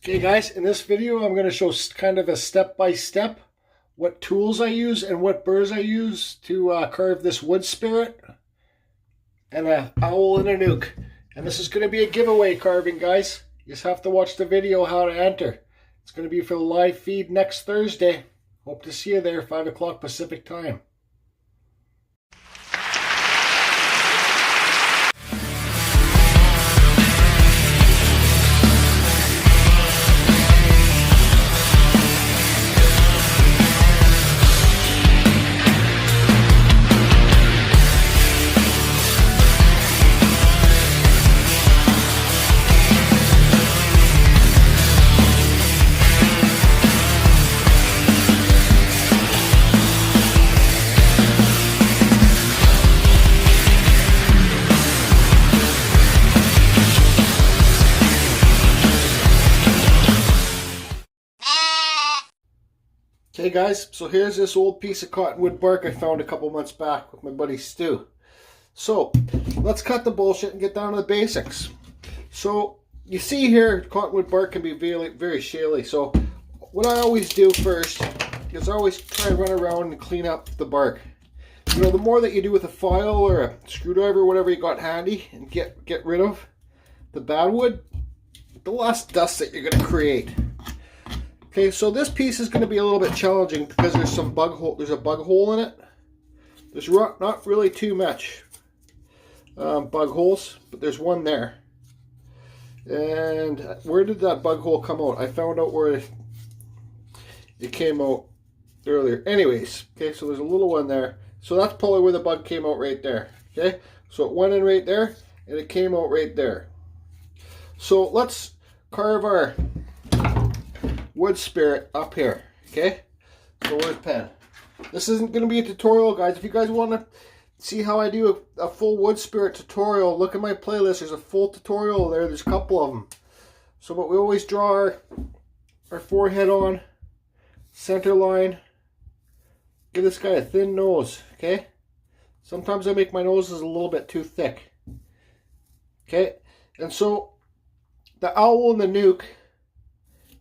Okay guys, in this video I'm going to show kind of a step-by-step what tools I use and what burrs I use to carve this Woodspirit and an owl and a nook. And this is going to be a giveaway carving, guys. You just have to watch the video how to enter. It's going to be for the live feed next Thursday. Hope to see you there, 5 o'clock Pacific time. Okay guys, so here's this old piece of cottonwood bark I found a couple months back with my buddy Stu. So, let's cut the bullshit and get down to the basics. So, you see here, cottonwood bark can be very shaly. So, what I always do first is I always try and run around and clean up the bark. You know, the more that you do with a file or a screwdriver, whatever you got handy, and get rid of the bad wood, the less dust that you're going to create. Okay, so this piece is going to be a little bit challenging because there's a bug hole in it. There's not really too much bug holes, but there's one there. And where did that bug hole come out? I found out where it came out earlier. Anyways, okay, so there's a little one there. So that's probably where the bug came out right there. Okay, so it went in right there and it came out right there. So let's carve our Woodspirit up here. Okay, so where's pen? This isn't going to be a tutorial, guys. If you guys want to see how I do a full Woodspirit tutorial, look at my playlist. There's a full tutorial there. There's a couple of them. So, but we always draw our forehead on, center line. Give this guy a thin nose. Okay, sometimes I make my noses a little bit too thick. Okay, and so the owl and the nook,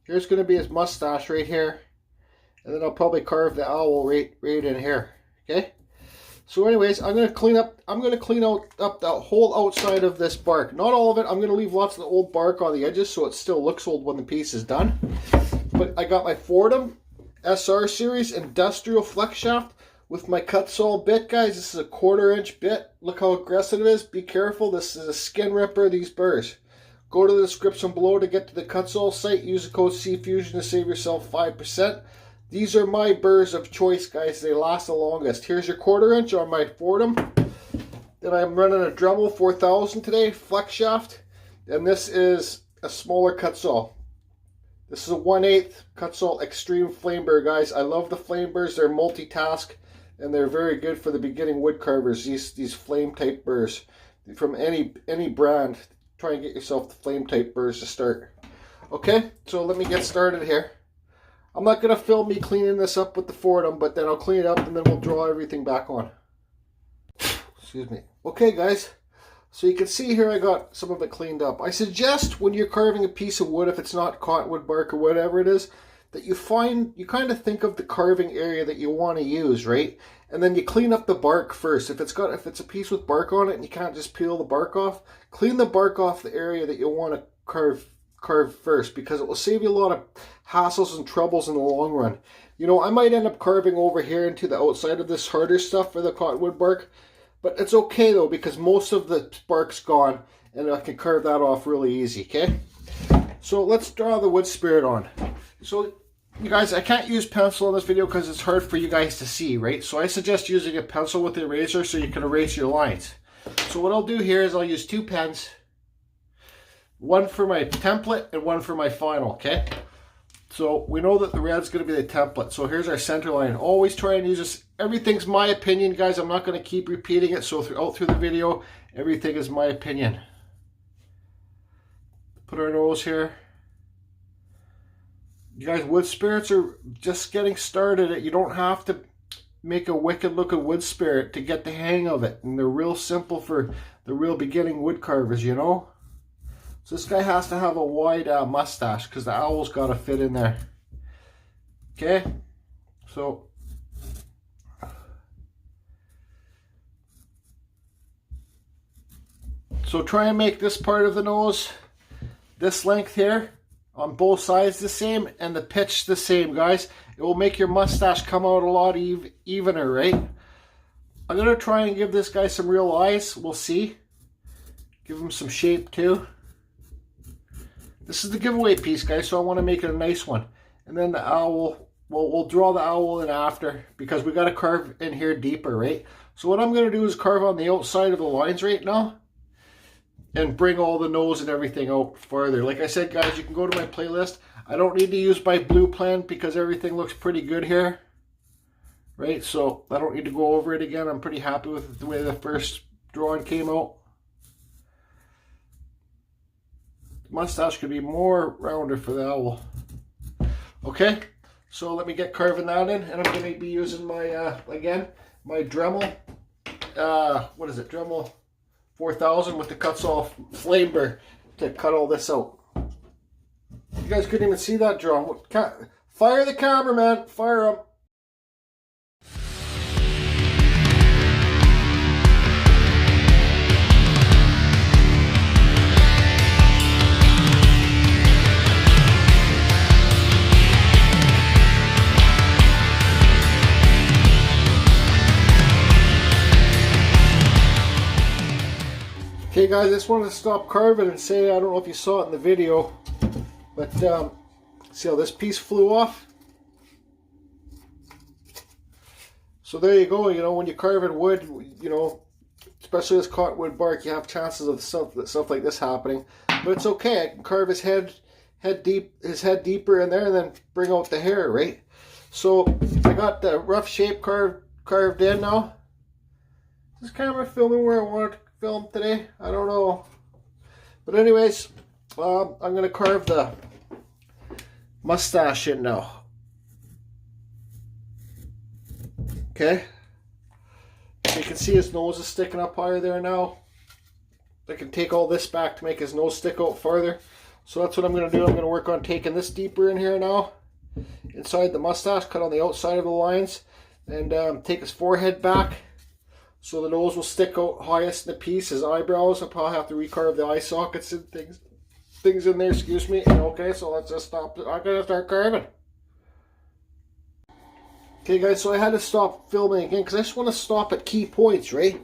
here's going to be his mustache right here. And then I'll probably carve the owl right in here. Okay? So anyways, I'm going to clean out the whole outside of this bark. Not all of it. I'm going to leave lots of the old bark on the edges so it still looks old when the piece is done. But I got my Foredom SR series industrial flex shaft with my Kutzall bit, guys. This is a 1/4 inch bit. Look how aggressive it is. Be careful. This is a skin ripper, these burrs. Go to the description below to get to the Kutzall site. Use the code CFusion to save yourself 5%. These are my burrs of choice, guys. They last the longest. Here's your 1/4 inch on my Foredom. Then I'm running a Dremel 4000 today, flex shaft. And this is a smaller Kutzall. This is a 1/8 Kutzall Extreme Flame Burr, guys. I love the flame burrs. They're multitask and they're very good for the beginning wood carvers. These flame type burrs from any brand. Try and get yourself the flame type burrs to start. Okay, so let me get started here. I'm not going to film me cleaning this up with the Foredom, but then I'll clean it up and then we'll draw everything back on. Excuse me. Okay guys, so you can see here I got some of it cleaned up. I suggest when you're carving a piece of wood, if it's not cottonwood bark or whatever it is, that you kind of think of the carving area that you want to use, right? And then you clean up the bark first. If it's a piece with bark on it and you can't just peel the bark off, clean the bark off the area that you want to carve first, because it will save you a lot of hassles and troubles in the long run. You know, I might end up carving over here into the outside of this harder stuff for the cottonwood bark, but it's okay though, because most of the bark's gone and I can carve that off really easy. Okay, so let's draw the Woodspirit on. So you guys, I can't use pencil in this video because it's hard for you guys to see, right? So I suggest using a pencil with the eraser so you can erase your lines. So what I'll do here is I'll use 2 pens. One for my template and one for my final, okay? So we know that the red's going to be the template. So here's our center line. Always try and use this. Everything's my opinion, guys. I'm not going to keep repeating it. So through the video, everything is my opinion. Put our nose here. You guys, Woodspirits are just getting started. You don't have to make a wicked looking Woodspirit to get the hang of it. And they're real simple for the real beginning wood carvers, you know. So this guy has to have a wide mustache because the owl's got to fit in there. Okay, so try and make this part of the nose, this length here, on both sides the same, and the pitch the same, guys. It will make your mustache come out a lot evener, right? I'm going to try and give this guy some real eyes. We'll see. Give him some shape too. This is the giveaway piece, guys, so I want to make it a nice one. And then the owl, we'll draw the owl in after, because we got to carve in here deeper, right? So what I'm going to do is carve on the outside of the lines right now, and bring all the nose and everything out farther. Like I said, guys, you can go to my playlist. I don't need to use my blue plan because everything looks pretty good here, right? So I don't need to go over it again. I'm pretty happy with the way the first drawing came out. The mustache could be more rounder for the owl. Okay, so let me get carving that in, and I'm going to be using my, again, my Dremel, what is it, Dremel 4000 with the Kutzall flame burr to cut all this out. You guys couldn't even see that drawing. Fire the camera, man. Fire him. Okay guys, I just wanted to stop carving and say, I don't know if you saw it in the video, but see how this piece flew off? So there you go. You know, when you carve in wood, you know, especially this cottonwood bark, you have chances of stuff like this happening. But it's okay. I can carve his head deeper in there and then bring out the hair, right? So I got the rough shape carved in now. Is this camera filming where I want it to film today? I don't know. But anyways, I'm going to carve the mustache in now. Okay. So you can see his nose is sticking up higher there now. I can take all this back to make his nose stick out farther. So that's what I'm going to do. I'm going to work on taking this deeper in here now. Inside the mustache, cut on the outside of the lines. And take his forehead back. So the nose will stick out highest in the piece. His eyebrows, I'll probably have to recarve the eye sockets and things in there, excuse me. Okay, so let's just stop. I'm going to start carving. Okay guys, so I had to stop filming again because I just want to stop at key points, right?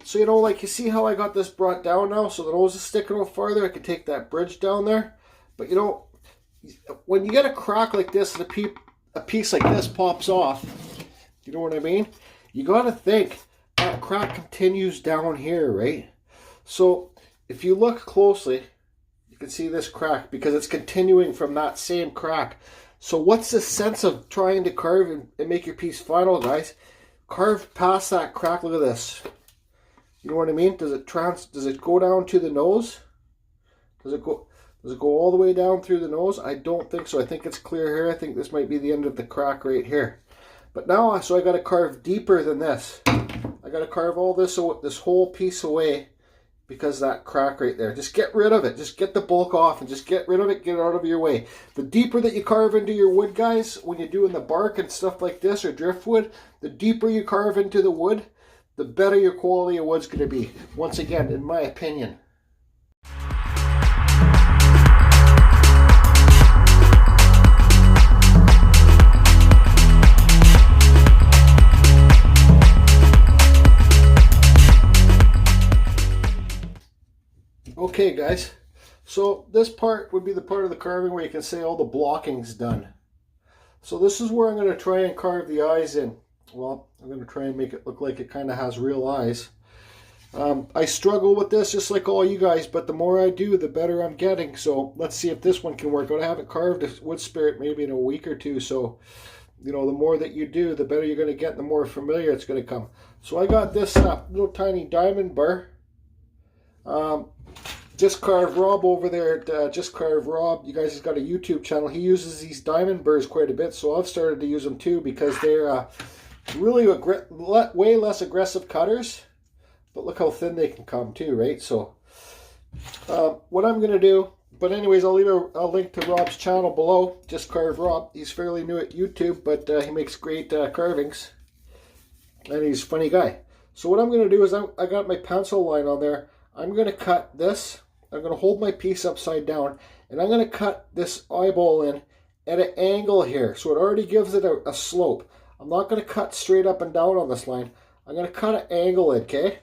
So you know, like you see how I got this brought down now, so the nose is sticking out farther. I can take that bridge down there. But you know, when you get a crack like this and a piece like this pops off, you know what I mean? You got to think that crack continues down here, right? So if you look closely, you can see this crack because it's continuing from that same crack. So what's the sense of trying to carve and make your piece final, guys? Carve past that crack. Look at this. You know what I mean? Does it go down to the nose? Does it go all the way down through the nose? I don't think so. I think it's clear here. I think this might be the end of the crack right here. But now, so I got to carve deeper than this. I got to carve all this whole piece away because that crack right there. Just get rid of it. Just get the bulk off and just get rid of it. Get it out of your way. The deeper that you carve into your wood, guys, when you're doing the bark and stuff like this or driftwood, the deeper you carve into the wood, the better your quality of wood's going to be. Once again, in my opinion. Okay guys, so this part would be the part of the carving where you can say all the blocking's done. So this is where I'm going to try and carve the eyes in. Well, I'm going to try and make it look like it kind of has real eyes. I struggle with this just like all you guys, but the more I do, the better I'm getting. So let's see if this one can work out. I haven't carved a Woodspirit maybe in a week or two, so you know, the more that you do, the better you're going to get, the more familiar it's going to come. So I got this little tiny diamond burr. Just Carve Rob over there at Just Carve Rob. You guys, he's got a YouTube channel. He uses these diamond burrs quite a bit, so I've started to use them too because they're really way less aggressive cutters. But look how thin they can come too, right? So What I'm going to do, but anyways, I'll leave a link to Rob's channel below. Just Carve Rob. He's fairly new at YouTube, but he makes great carvings. And he's a funny guy. So what I'm going to do is I got my pencil line on there. I'm going to cut this. I'm going to hold my piece upside down. And I'm going to cut this eyeball in at an angle here. So it already gives it a slope. I'm not going to cut straight up and down on this line. I'm going to cut an angle in, okay?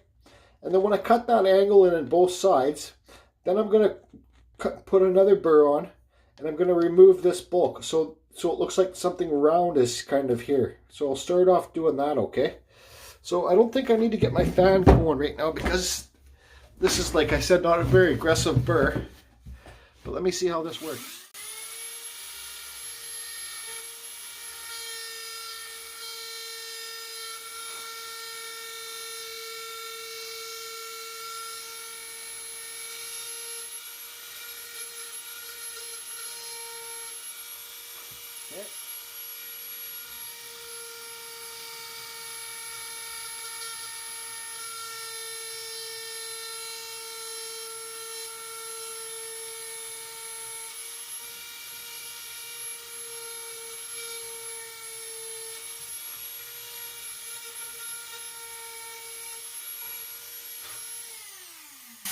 And then when I cut that angle in on both sides, then I'm going to put another burr on, and I'm going to remove this bulk. So it looks like something round is kind of here. So I'll start off doing that, okay? So I don't think I need to get my fan going right now because this is, like I said, not a very aggressive burr. But let me see how this works. Okay.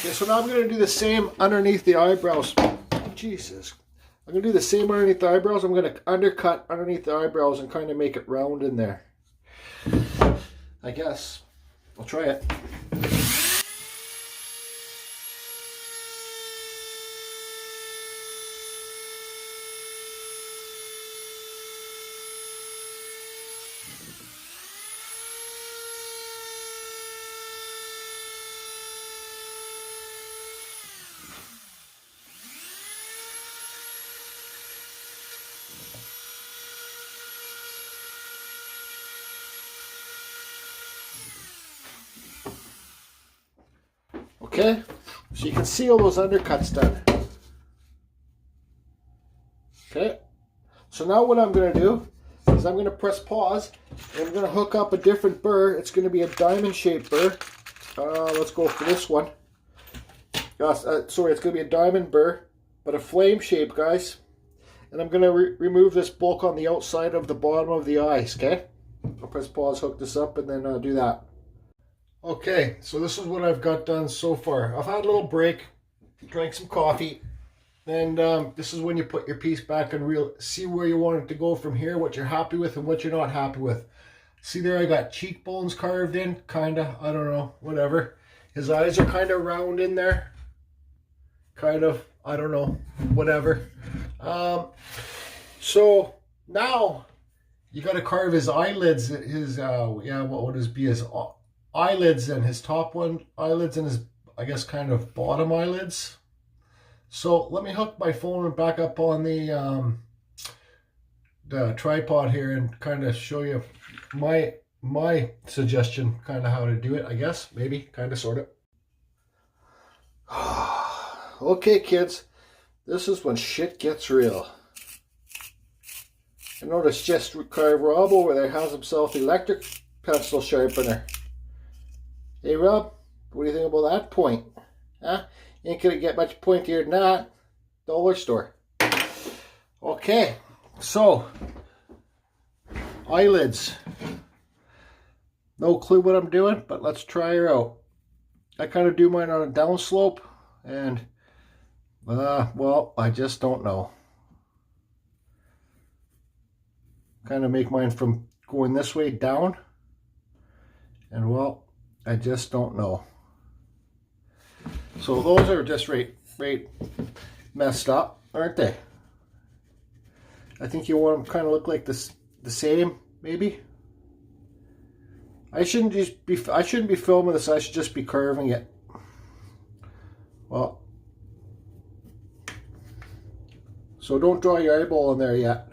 Okay, so now I'm going to do the same underneath the eyebrows. Oh, Jesus. I'm going to do the same underneath the eyebrows. I'm going to undercut underneath the eyebrows and kind of make it round in there. I guess. I'll try it. Okay, so you can see all those undercuts done. Okay, so now what I'm going to do is I'm going to press pause and I'm going to hook up a different burr. It's going to be a diamond shaped burr. Let's go for this one. Sorry, it's going to be a diamond burr, but a flame shape, guys. And I'm going to remove this bulk on the outside of the bottom of the eyes, okay? I'll press pause, hook this up, and then do that. Okay, so this is what I've got done so far. I've had a little break, drank some coffee, and this is when you put your piece back and see where you want it to go from here, what you're happy with and what you're not happy with. See there, I got cheekbones carved in, kinda, I don't know, whatever. His eyes are kind of round in there, kind of, I don't know, whatever. So now you got to carve his eyelids, his yeah, what would it be, his eyelids and his top one eyelids and his, I guess, kind of bottom eyelids. So let me hook my phone back up on the tripod here and kind of show you my suggestion, kind of how to do it, I guess, maybe, kind of, sort of. Okay, kids, this is when shit gets real. I noticed just Carve Rob over there has himself electric pencil sharpener. Hey Rob, what do you think about that point? Huh? You ain't gonna get much pointier than that. Dollar store. Okay, so eyelids. No clue what I'm doing, but let's try her out. I kind of do mine on a down slope, and well, I just don't know. Kind of make mine from going this way down, and well, I just don't know. So those are just right messed up, aren't they? I think you want them kind of look like this, the same, maybe. I shouldn't be filming this. I should just be carving it. Well, so don't draw your eyeball in there yet.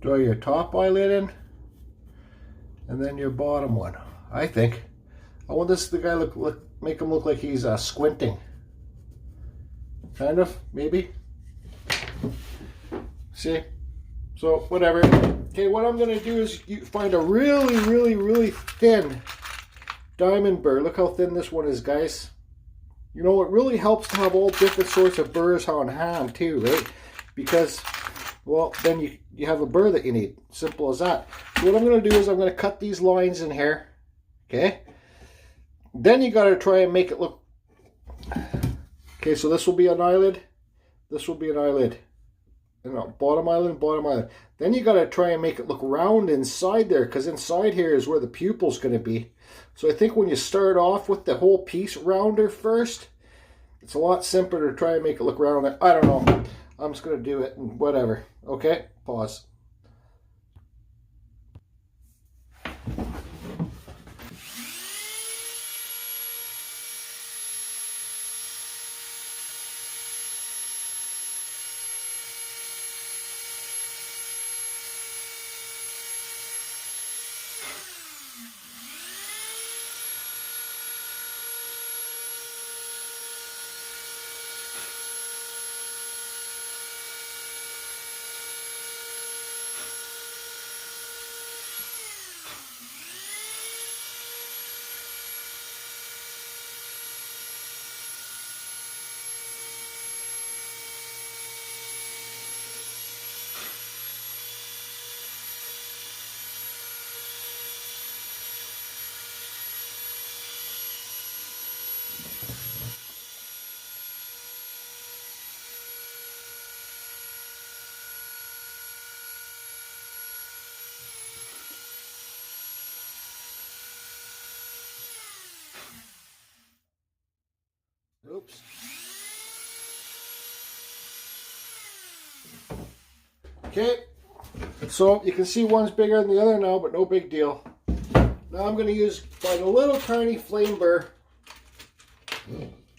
Draw your top eyelid in, and then your bottom one. I think. I want this the guy make him look like he's squinting. Kind of, maybe. See? So whatever. Okay, what I'm gonna do is you find a really thin diamond burr. Look how thin this one is, guys. You know, it really helps to have all different sorts of burrs on hand too, right? Because, well, then you have a burr that you need. Simple as that. So what I'm going to do is I'm going to cut these lines in here. Okay? Then you got to try and make it look... Okay, so this will be an eyelid. This will be an eyelid. No, bottom eyelid, bottom eyelid. Then you got to try and make it look round inside there, because inside here is where the pupil's going to be. So I think when you start off with the whole piece rounder first, it's a lot simpler to try and make it look round. I don't know. I'm just going to do it and whatever. Okay, pause. Oops. Okay, so you can see one's bigger than the other now, but no big deal. Now I'm going to find a little tiny flame burr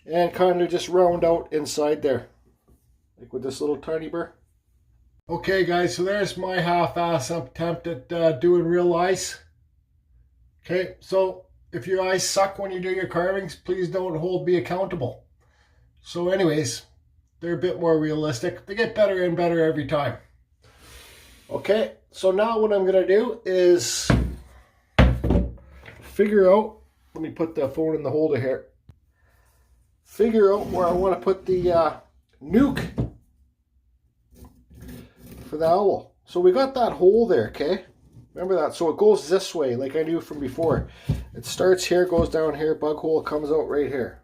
and kind of just round out inside there, like with this little tiny burr. Okay guys, so there's my half-ass attempt at doing real ice. Okay, so if your eyes suck when you do your carvings, please don't hold me accountable. So anyways, they're a bit more realistic. They get better and better every time. Okay, so now what I'm going to do is figure out, let me put the phone in the holder here, figure out where I want to put the nook for the owl. So we got that hole there, okay? Remember that? So it goes this way, like I knew from before. It starts here, goes down here, bug hole comes out right here.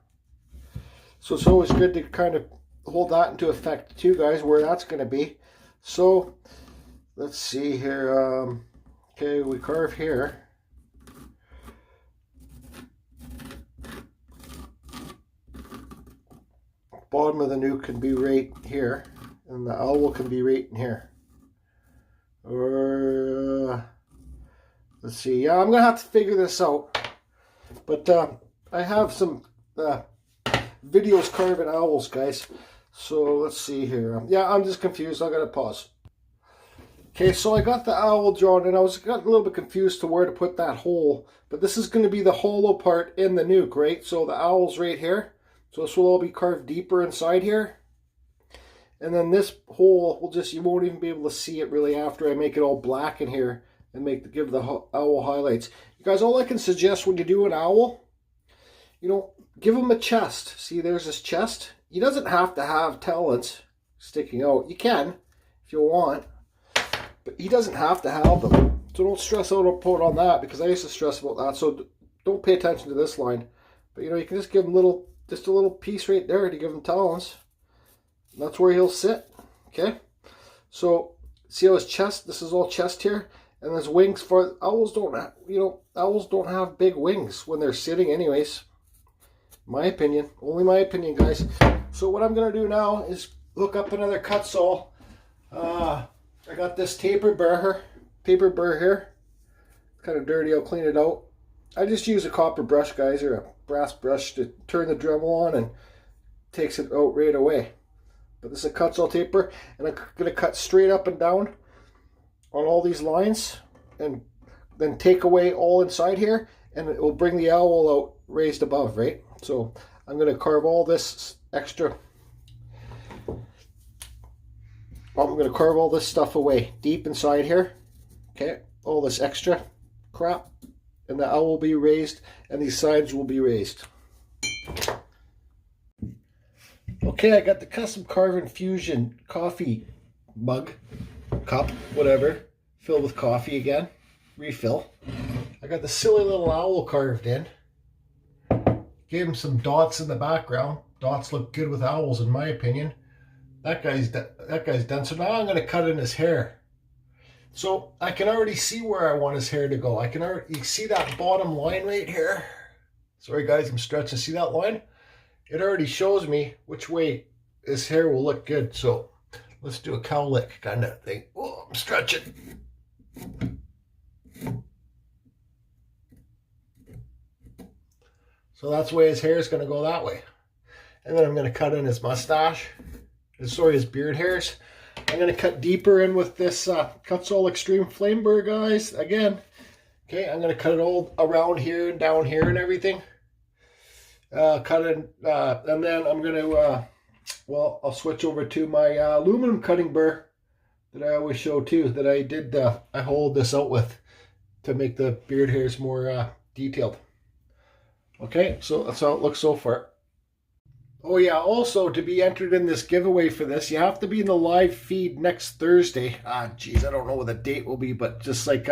So it's always good to kind of hold that into effect too, guys, where that's going to be. So let's see here. Okay, we carve here. Bottom of the nook can be right here, and the owl can be right in here. Or let's see. Yeah, I'm gonna have to figure this out. But I have some videos carving owls, guys. So let's see here. Yeah, I'm just confused. I gotta pause. Okay, so I got the owl drawn, and I got a little bit confused to where to put that hole. But this is going to be the hollow part in the nook, right? So the owl's right here. So this will all be carved deeper inside here. And then this hole will just, you won't even be able to see it really after I make it all black in here and give the owl highlights. You guys, all I can suggest when you do an owl, you know, give him a chest. See, there's this chest. He doesn't have to have talons sticking out. You can, if you want. But he doesn't have to have them. So don't stress out on that, because I used to stress about that. So don't pay attention to this line. But you know, you can just give him just a little piece right there to give him talons. And that's where he'll sit. Okay. So see how his chest, this is all chest here. And his wings, for owls don't have, you know, owls don't have big wings when they're sitting anyways. My opinion. Only my opinion, guys. So what I'm going to do now is hook up another Kutzall. I got this paper burr here. It's kind of dirty. I'll clean it out. I just use a copper brush, guys, or a brass brush to turn the Dremel on, and takes it out right away. But this is a Kutzall taper, and I'm going to cut straight up and down on all these lines, and then take away all inside here, and it will bring the owl out raised above, right? So I'm going to carve all this extra. I'm going to carve all this stuff away deep inside here. Okay, all this extra crap. And the owl will be raised, and these sides will be raised. Okay, I got the custom carve infusion coffee mug, cup, whatever, filled with coffee again, refill. I got the silly little owl carved in. Gave him some dots in the background. Dots look good with owls, in my opinion. That guy's done. So now I'm going to cut in his hair. So I can already see where I want his hair to go. I can already see that bottom line right here. Sorry guys, I'm stretching. See that line? It already shows me which way his hair will look good. So let's do a cowlick kind of thing. Oh, I'm stretching. So that's the way his hair is going to go that way. And then I'm going to cut in his mustache. Sorry, his beard hairs. I'm going to cut deeper in with this Kutzall Extreme Flame Burr, guys. Again. Okay, I'm going to cut it all around here and down here and everything. Cut it, and then I'm going to, well, I'll switch over to my aluminum cutting burr that I always show too, that I did, I hollowed this out with to make the beard hairs more detailed. Okay, so that's how it looks so far. Oh yeah, also to be entered in this giveaway for this, you have to be in the live feed next Thursday. Geez, I don't know what the date will be, but just like,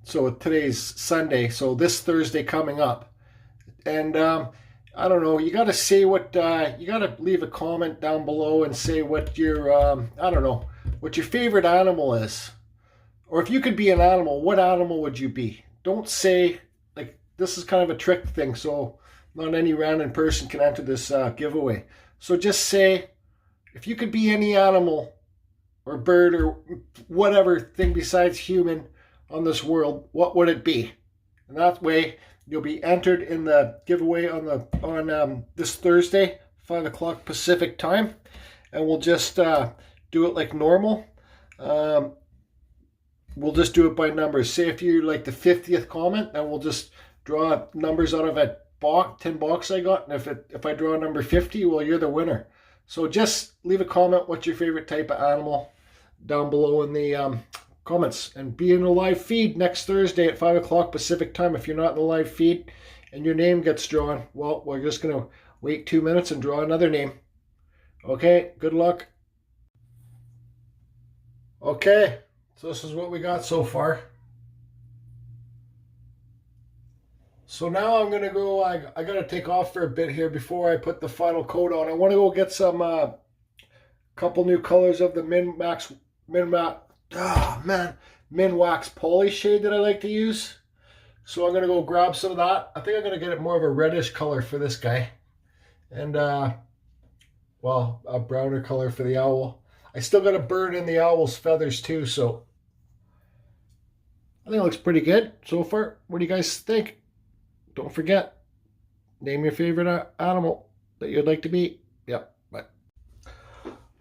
so today's Sunday, so this Thursday coming up. And I don't know, you got to say what, you got to leave a comment down below and say what your, I don't know, what your favorite animal is. Or if you could be an animal, what animal would you be? Don't say, like, this is kind of a trick thing, so not any random person can enter this giveaway. So just say, if you could be any animal or bird or whatever thing besides human on this world, what would it be? And that way, you'll be entered in the giveaway on this Thursday, 5 o'clock Pacific time. And we'll just do it like normal. We'll just do it by numbers. Say if you're like the 50th comment, then we'll just draw numbers out of a box, 10 box I got. And if I draw number 50, well, you're the winner. So just leave a comment. What's your favorite type of animal down below in the comments, and be in the live feed next Thursday at 5 o'clock Pacific time. If you're not in the live feed and your name gets drawn, well, we're just going to wait 2 minutes and draw another name. Okay, good luck. Okay, so this is what we got so far. So now I'm going to go, I got to take off for a bit here before I put the final coat on. I want to go get some couple new colors of the Min Wax Poly shade that I like to use. So I'm going to go grab some of that. I think I'm going to get it more of a reddish color for this guy. And, well, a browner color for the owl. I still got to burn in the owl's feathers too, so I think it looks pretty good so far. What do you guys think? Don't forget, name your favorite animal that you'd like to be. Yep, bye.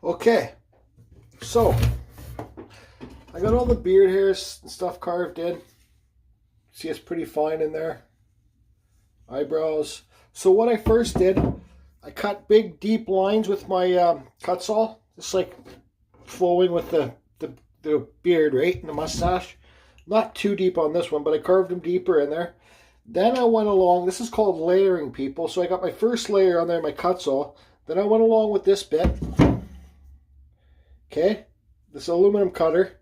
Okay, so I got all the beard hairs and stuff carved in. See, it's pretty fine in there. Eyebrows. So what I first did, I cut big deep lines with my Kutzall, just like flowing with the beard, right, and the mustache. Not too deep on this one, but I carved them deeper in there. Then I went along, this is called layering, people. So I got my first layer on there, my Kutzall. Then I went along with this bit. Okay, this aluminum cutter.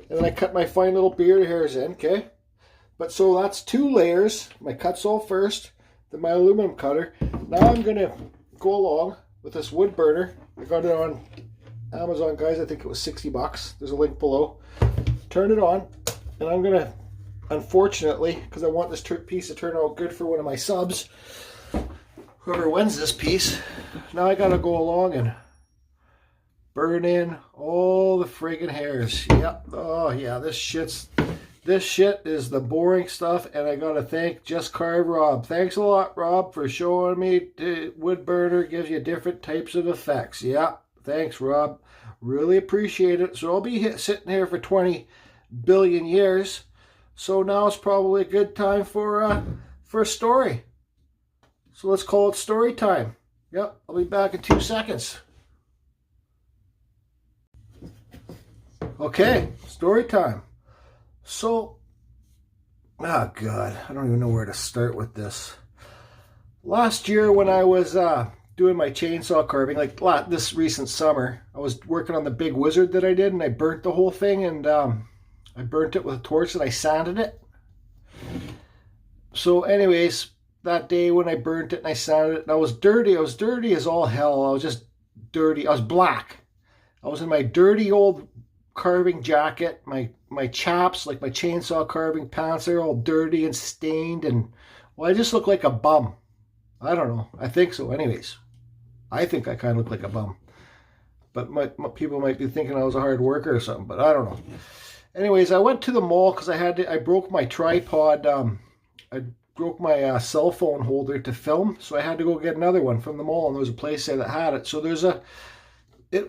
And then I cut my fine little beard hairs in, okay? But so that's 2 layers. My Kutzall first, then my aluminum cutter. Now I'm going to go along with this wood burner. I got it on Amazon, guys. I think it was 60 bucks. There's a link below. Turn it on, and I'm going to, unfortunately, because I want this piece to turn out good for one of my subs, whoever wins this piece, now I got to go along and burn in all the friggin' hairs. Yep. Oh yeah, this shit is the boring stuff, and I gotta thank Just Carve Rob. Thanks a lot, Rob, for showing me the wood burner gives you different types of effects. Yeah, thanks, Rob. Really appreciate it. So I'll be sitting here for 20 billion years. So now it's probably a good time for a story. So let's call it story time. Yep, I'll be back in 2 seconds. Okay, story time. So, oh God, I don't even know where to start with this. Last year when I was doing my chainsaw carving, like this recent summer, I was working on the big wizard that I did, and I burnt the whole thing, and I burnt it with a torch and I sanded it. So anyways, that day when I burnt it and I sanded it, and I was dirty as all hell. I was just dirty. I was black. I was in my dirty old carving jacket, my chaps, like my chainsaw carving pants, they're all dirty and stained, and well, I just look like a bum. I don't know. I think so. Anyways, I think I kind of look like a bum. But my people might be thinking I was a hard worker or something, but I don't know. Anyways, I went to the mall because I broke my tripod. I broke my cell phone holder to film, so I had to go get another one from the mall, and there was a place there that had it. So there's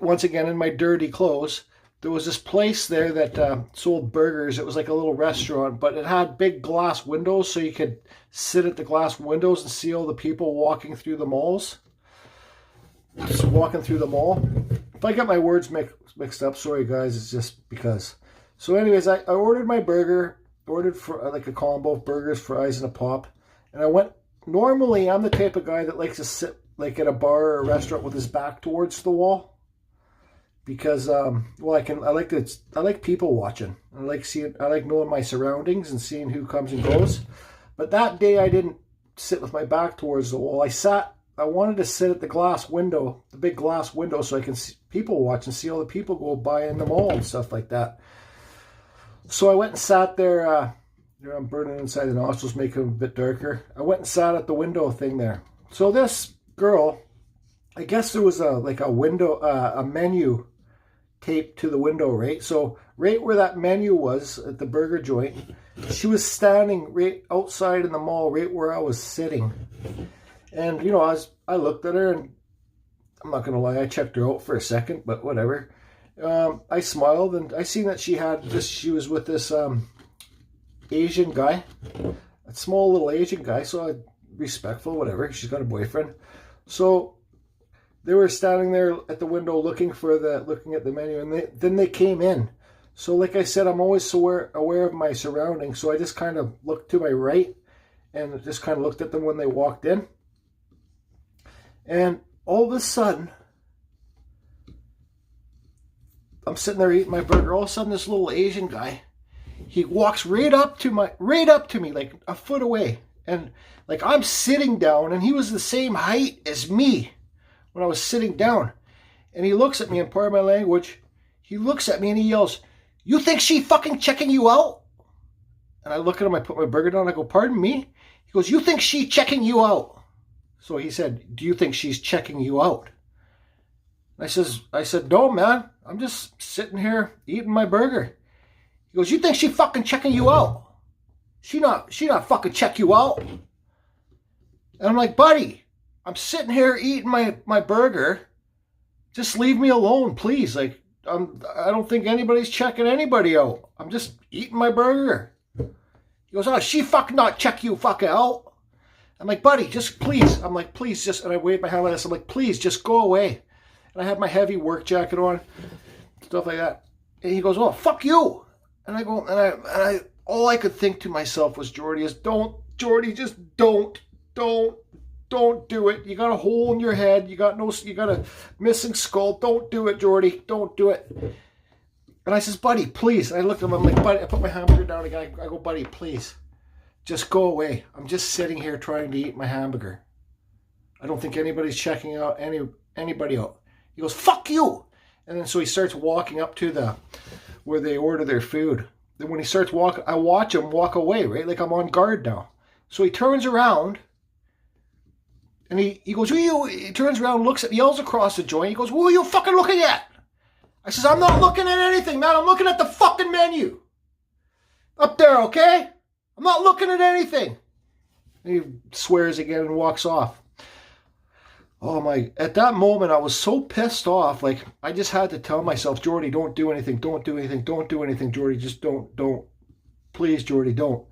once again, in my dirty clothes, there was this place there that sold burgers. It was like a little restaurant, but it had big glass windows, so you could sit at the glass windows and see all the people walking through the malls. Just walking through the mall. If I get my words mixed up, sorry guys, it's just because. So anyways, I ordered my burger. Ordered for like a combo of burgers, fries, and a pop. And I went, normally I'm the type of guy that likes to sit like at a bar or a restaurant with his back towards the wall. Because well, I like people watching. I like knowing my surroundings and seeing who comes and goes. But that day I didn't sit with my back towards the wall. I wanted to sit at the glass window, the big glass window, so I can see people watch and see all the people go by in the mall and stuff like that. So I went and sat there. I'm burning inside the nostrils, making them a bit darker. I went and sat at the window thing there. So this girl, I guess there was a menu taped to the window, right? So right where that menu was at the burger joint, she was standing right outside in the mall, right where I was sitting. And you know, I looked at her, and I'm not gonna lie, I checked her out for a second, but whatever. I smiled, and I seen that she was with this Asian guy, a small little Asian guy, so I respectful, whatever. She's got a boyfriend. So they were standing there at the window looking at the menu, and then they came in. So like I said, I'm always aware of my surroundings, so I just kind of looked to my right and just kind of looked at them when they walked in. And all of a sudden, I'm sitting there eating my burger. All of a sudden, this little Asian guy, he walks right up to me, like a foot away. And like I'm sitting down, and he was the same height as me when I was sitting down. And he looks at me, and pardon my language, he looks at me and he yells, "You think she fucking checking you out?" And I look at him, I put my burger down, I go, "Pardon me?" He goes, "You think she checking you out?" So he said, "Do you think she's checking you out?" I said, "No, man. I'm just sitting here eating my burger." He goes, "You think she fucking checking you out? She not fucking check you out." And I'm like, "Buddy, I'm sitting here eating my burger. Just leave me alone, please. Like, I don't think anybody's checking anybody out. I'm just eating my burger." He goes, "Oh, she fucking not check you fucking out." I'm like, "Buddy, just please." I'm like, "Please, just," and I waved my hand like this. I'm like, "Please, just go away." And I had my heavy work jacket on, stuff like that. And he goes, "Oh, fuck you." And I go, and I all I could think to myself was, Jordy, just don't do it. You got a hole in your head. You got a missing skull. Don't do it, Jordy. Don't do it. And I says, "Buddy, please." And I looked at him. I'm like, "Buddy," I put my hamburger down again. I go, "Buddy, please, just go away. I'm just sitting here trying to eat my hamburger. I don't think anybody's checking out anybody out." He goes, "Fuck you." And then so he starts walking up to where they order their food. Then when he starts walking, I watch him walk away, right? Like I'm on guard now. So he turns around, and he goes, he turns around, looks at, yells across the joint. He goes, "What are you fucking looking at?" I says, "I'm not looking at anything, man. I'm looking at the fucking menu. Up there, okay? I'm not looking at anything." And he swears again and walks off. Oh my, at that moment, I was so pissed off. Like, I just had to tell myself, "Jordy, don't do anything. Don't do anything. Don't do anything, Jordy. Just don't. Please, Jordy, don't."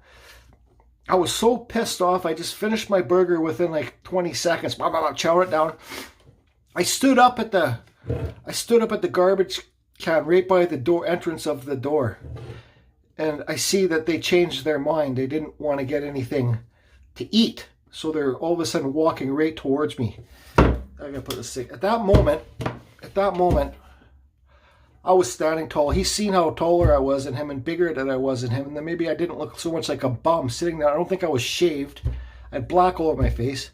I was so pissed off. I just finished my burger within like 20 seconds. Chow it down. I stood up at the garbage can right by the door entrance of the door. And I see that they changed their mind. They didn't want to get anything to eat. So they're all of a sudden walking right towards me. I gotta put this thing. At that moment, I was standing tall. He's seen how taller I was than him and bigger than I was than him. And then maybe I didn't look so much like a bum sitting there. I don't think I was shaved. I had black all over my face.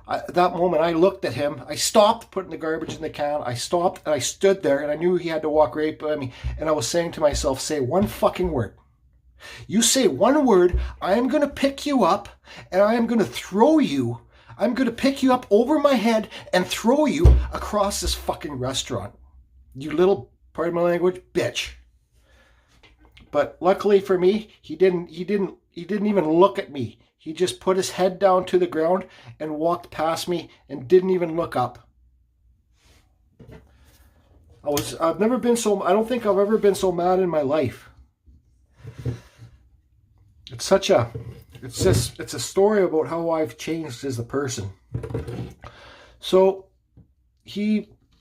At that moment, I looked at him. I stopped putting the garbage in the can. I stopped and I stood there and I knew he had to walk right by me. And I was saying to myself, say one fucking word. You say one word, I am going to pick you up and I am going to throw you. I'm going to pick you up over my head and throw you across this fucking restaurant. You little, pardon my language, bitch. But luckily for me, he didn't even look at me. He just put his head down to the ground and walked past me and didn't even look up. I've never been so, I don't think I've ever been so mad in my life. It's a story about how I've changed as a person. So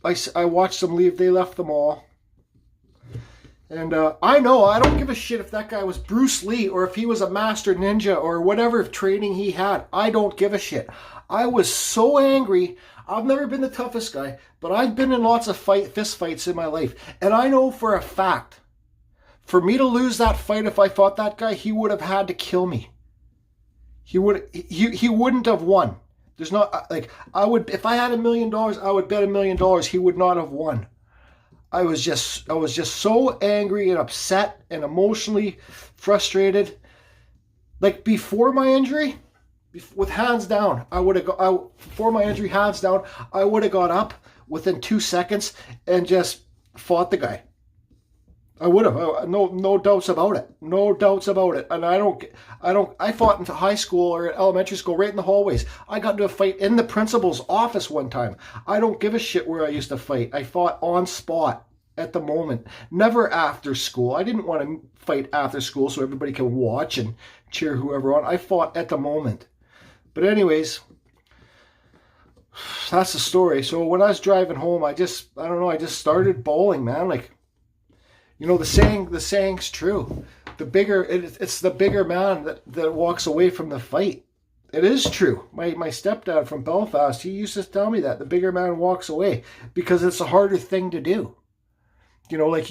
I watched them leave. They left the mall. And I don't give a shit if that guy was Bruce Lee or if he was a master ninja or whatever training he had. I don't give a shit. I was so angry. I've never been the toughest guy, but I've been in lots of fist fights in my life. And I know for a fact, for me to lose that fight, if I fought that guy, he would have had to kill me. He wouldn't have won. There's not, like, if I had $1 million, I would bet $1 million he would not have won. I was just so angry and upset and emotionally frustrated. Like before my injury, with hands down, before my injury, hands down, I would have got up within 2 seconds and just fought the guy. I would have. No doubts about it. No doubts about it. And I fought in high school or elementary school right in the hallways. I got into a fight in the principal's office one time. I don't give a shit where I used to fight. I fought on spot at the moment. Never after school. I didn't want to fight after school so everybody can watch and cheer whoever on. I fought at the moment. But anyways, that's the story. So when I was driving home, I just started bawling, man. Like, you know, the saying's true. It's the bigger man that walks away from the fight. It is true. My stepdad from Belfast, he used to tell me that the bigger man walks away because it's a harder thing to do. You know, like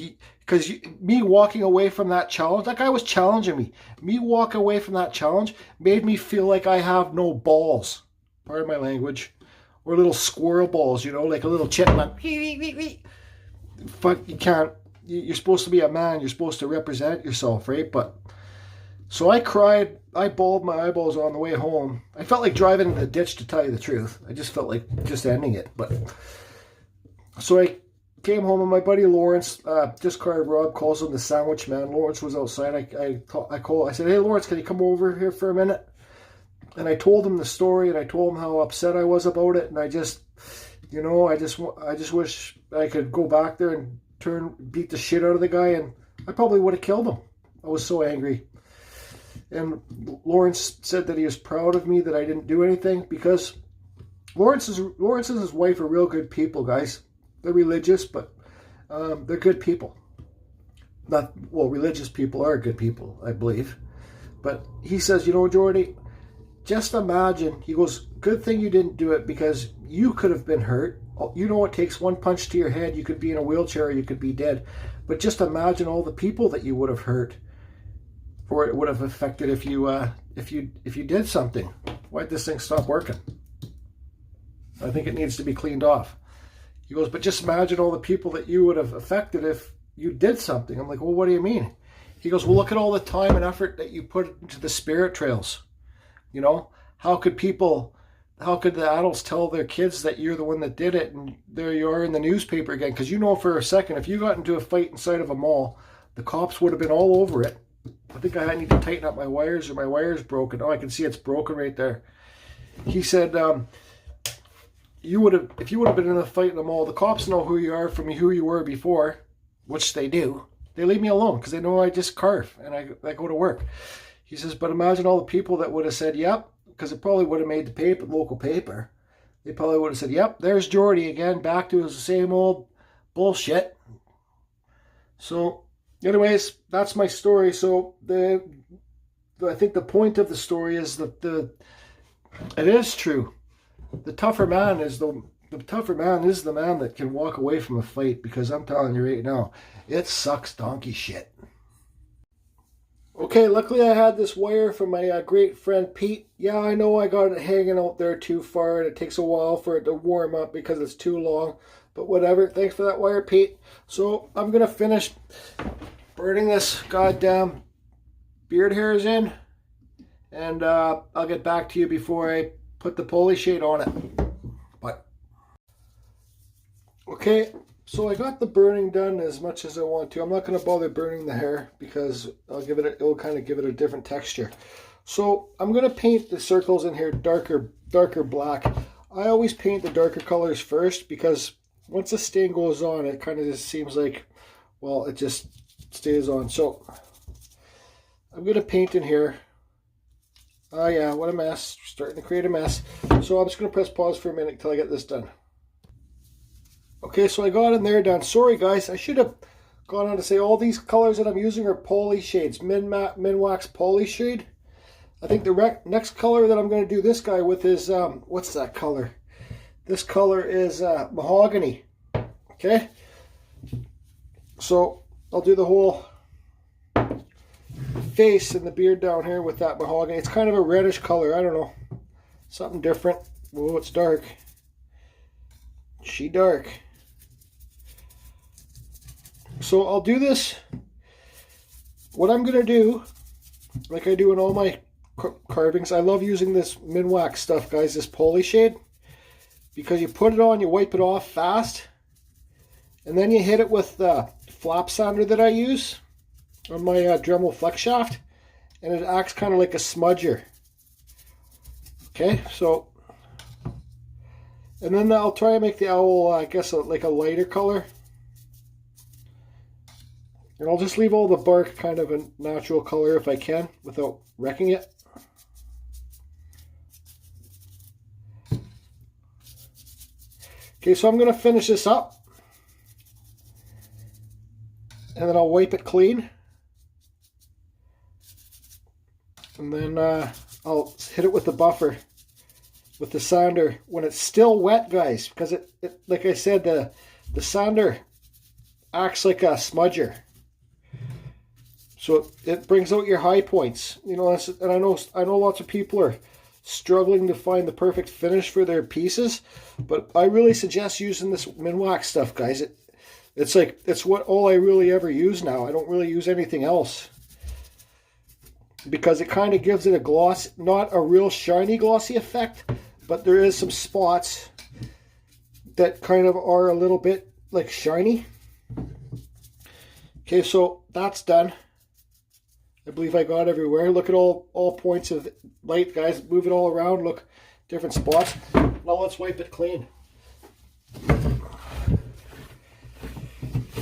me walking away from that challenge, that guy was challenging me. Me walking away from that challenge made me feel like I have no balls. Pardon my language. Or little squirrel balls, you know, like a little chipmunk. Fuck, you can't. You're supposed to be a man. You're supposed to represent yourself, right? But so I cried. I bawled my eyeballs on the way home. I felt like driving in a ditch, to tell you the truth. I just felt like just ending it. But so I came home and my buddy Lawrence, just carve Rob, calls him the sandwich man. Lawrence was outside. I said, "Hey Lawrence, can you come over here for a minute?" And I told him the story and I told him how upset I was about it. And I just wish I could go back there and beat the shit out of the guy, and I probably would have killed him. I was so angry. And Lawrence said that he was proud of me that I didn't do anything, because Lawrence and his wife are real good people, guys. They're religious, but they're good people. Religious people are good people, I believe. But he says, you know, Jordy, just imagine, he goes, good thing you didn't do it because you could have been hurt. You know, it takes one punch to your head. You could be in a wheelchair or you could be dead. But just imagine all the people that you would have hurt, or it would have affected if you did something. Why'd this thing stop working? I think it needs to be cleaned off. He goes, but just imagine all the people that you would have affected if you did something. I'm like, well, what do you mean? He goes, well, look at all the time and effort that you put into the spirit trails. You know, how could the adults tell their kids that you're the one that did it, and there you are in the newspaper again? Because you know for a second, if you got into a fight inside of a mall, the cops would have been all over it. I think I need to tighten up my wires, or my wire's broken. Oh, I can see it's broken right there. He said, if you would have been in a fight in the mall, the cops know who you are from who you were before, which they do. They leave me alone because they know I just carve and I go to work. He says, but imagine all the people that would have said, yep, because it probably would have made the local paper. They probably would have said, yep, there's Jordy again, back to his same old bullshit. So, anyways, that's my story. So, I think the point of the story is that it is true. The tougher man is the the tougher man is the man that can walk away from a fight, because I'm telling you right now, it sucks donkey shit. Okay, luckily I had this wire from my great friend Pete. Yeah, I know I got it hanging out there too far, and it takes a while for it to warm up because it's too long. But whatever, thanks for that wire, Pete. So I'm going to finish burning this goddamn beard hairs in. And I'll get back to you before I put the pulley shade on it. But okay, so I got the burning done as much as I want to. I'm not going to bother burning the hair because it'll kind of give it a different texture. So I'm going to paint the circles in here darker black. I always paint the darker colors first, because once the stain goes on, it kind of just seems like, well, it just stays on. So I'm going to paint in here. Oh yeah, what a mess. Starting to create a mess. So I'm just going to press pause for a minute until I get this done. Okay, so I got in there done. Sorry guys, I should have gone on to say all these colors that I'm using are poly shades. Min matte, min wax poly shade. I think the next color that I'm going to do this guy with is, what's that color? This color is mahogany. Okay, so I'll do the whole face and the beard down here with that mahogany. It's kind of a reddish color. I don't know, something different. Oh, it's dark. She dark. So I'll do this. What I'm going to do, like I do in all my carvings, I love using this min wax stuff, guys, this poly shade, because you put it on, you wipe it off fast, and then you hit it with the flap sander that I use on my Dremel flex shaft, and it acts kind of like a smudger. Okay, so, and then I'll try and make the owl, I guess, like a lighter color. And I'll just leave all the bark kind of a natural color if I can, without wrecking it. Okay, so I'm going to finish this up. And then I'll wipe it clean. And then I'll hit it with the buffer, with the sander, when it's still wet, guys. Because it like I said, the sander acts like a smudger. So it brings out your high points, you know. And I know lots of people are struggling to find the perfect finish for their pieces, but I really suggest using this min wax stuff, guys. It's what all I really ever use now. I don't really use anything else, because it kind of gives it a gloss, not a real shiny glossy effect, but there is some spots that kind of are a little bit like shiny. Okay, so that's done. I believe I got everywhere. Look at all points of light, guys. Move it all around. Look, different spots. Now let's wipe it clean.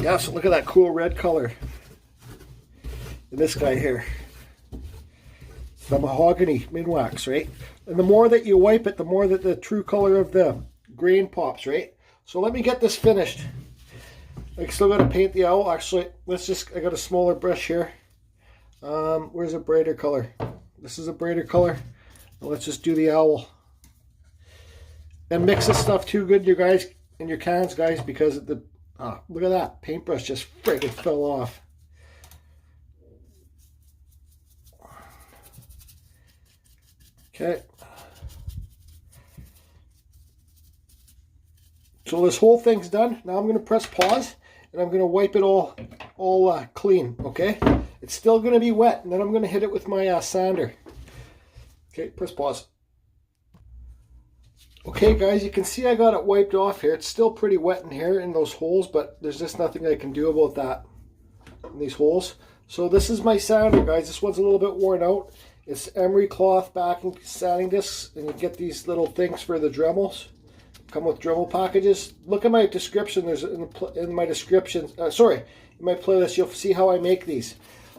Yeah, so look at that cool red color in this guy here. It's the mahogany min wax, right? And the more that you wipe it, the more that the true color of the grain pops, right? So let me get this finished. I still got to paint the owl. Actually, I got a smaller brush here. Where's a brighter color? This is a brighter color. Now let's just do the owl. And mix this stuff too good, you guys, in your cans, guys, because look at that paintbrush just friggin' fell off. Okay. So this whole thing's done. Now I'm going to press pause, and I'm going to wipe it all clean. Okay. It's still going to be wet, and then I'm going to hit it with my sander. Okay, press pause. Okay, guys, you can see I got it wiped off here. It's still pretty wet in here in those holes, but there's just nothing I can do about that in these holes. So this is my sander, guys. This one's a little bit worn out. It's Emery cloth backing sanding discs, and you get these little things for the Dremels. Come with Dremel packages. Look at my description. There's in my description. In my playlist, you'll see how I make these.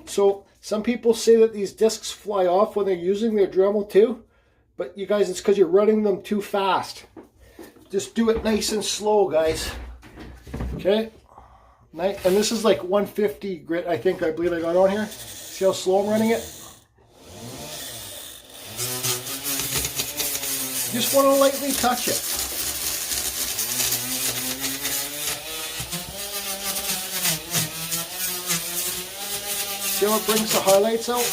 So some people say that these discs fly off when they're using their Dremel too, but you guys, it's because you're running them too fast. Just do it nice and slow, guys. Okay, and this is like 150 grit, I believe I got on here. See how slow I'm running it? Just want to lightly touch it. See how it brings the highlights out?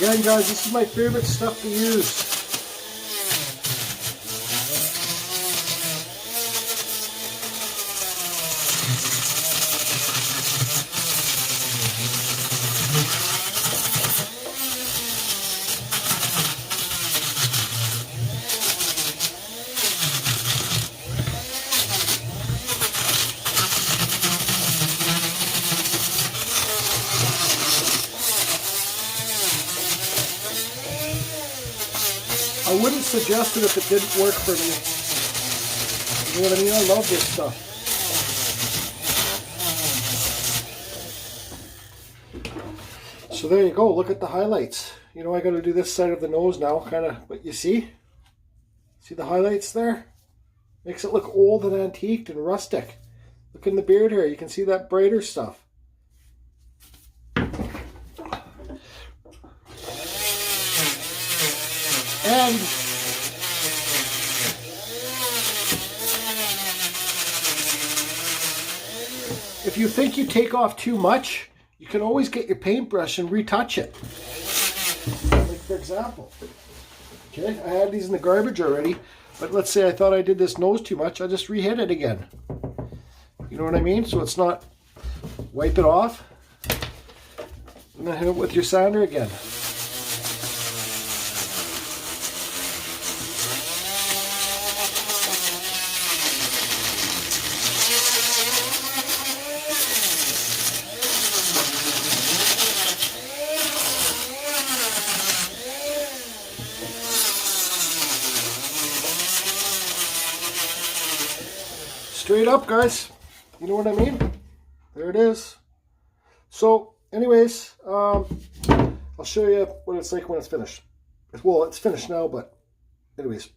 Again, guys, this is my favorite stuff to use. I wouldn't suggest it if it didn't work for me. You know what I mean? I love this stuff. So there you go. Look at the highlights. You know, I got to do this side of the nose now, kind of. But you see? See the highlights there? Makes it look old and antiqued and rustic. Look in the beard here. You can see that brighter stuff. And if you think you take off too much, you can always get your paintbrush and retouch it. Like for example, okay, I had these in the garbage already, but let's say I thought I did this nose too much, I just rehit it again. You know what I mean? So it's not, wipe it off, and then hit it with your sander again. Straight up, guys. You know what I mean? There it is. So, anyways, I'll show you what it's like when it's finished. Well, it's finished now, but anyways.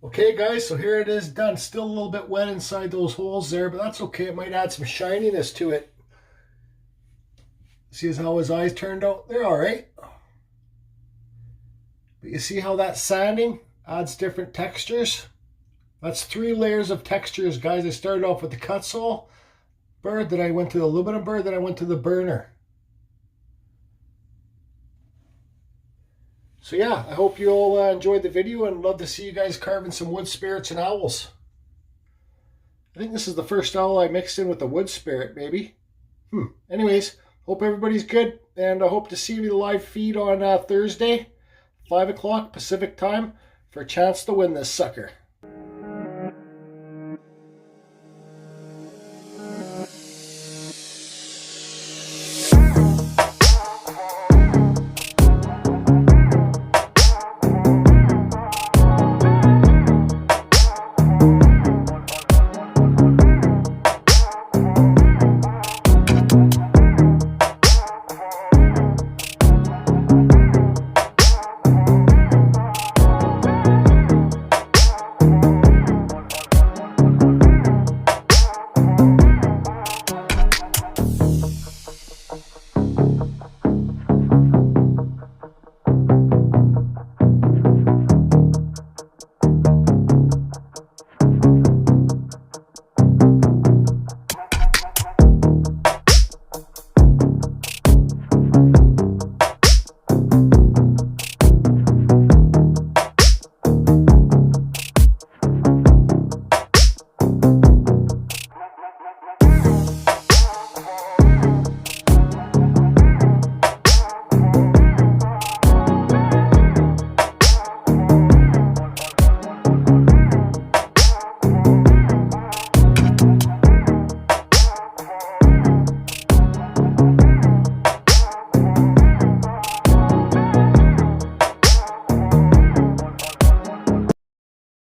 Okay, guys, so here it is done. Still a little bit wet inside those holes there, but that's okay. It might add some shininess to it. See how his eyes turned out? They're all right. But you see how that sanding adds different textures? That's 3 layers of textures, guys. I started off with the Kutzall burr, then I went to the aluminum burr, then I went to the burner. So yeah, I hope you all enjoyed the video and love to see you guys carving some wood spirits and owls. I think this is the first owl I mixed in with the wood spirit, maybe. Anyways, hope everybody's good, and I hope to see you live feed on Thursday, 5 o'clock Pacific time, for a chance to win this sucker.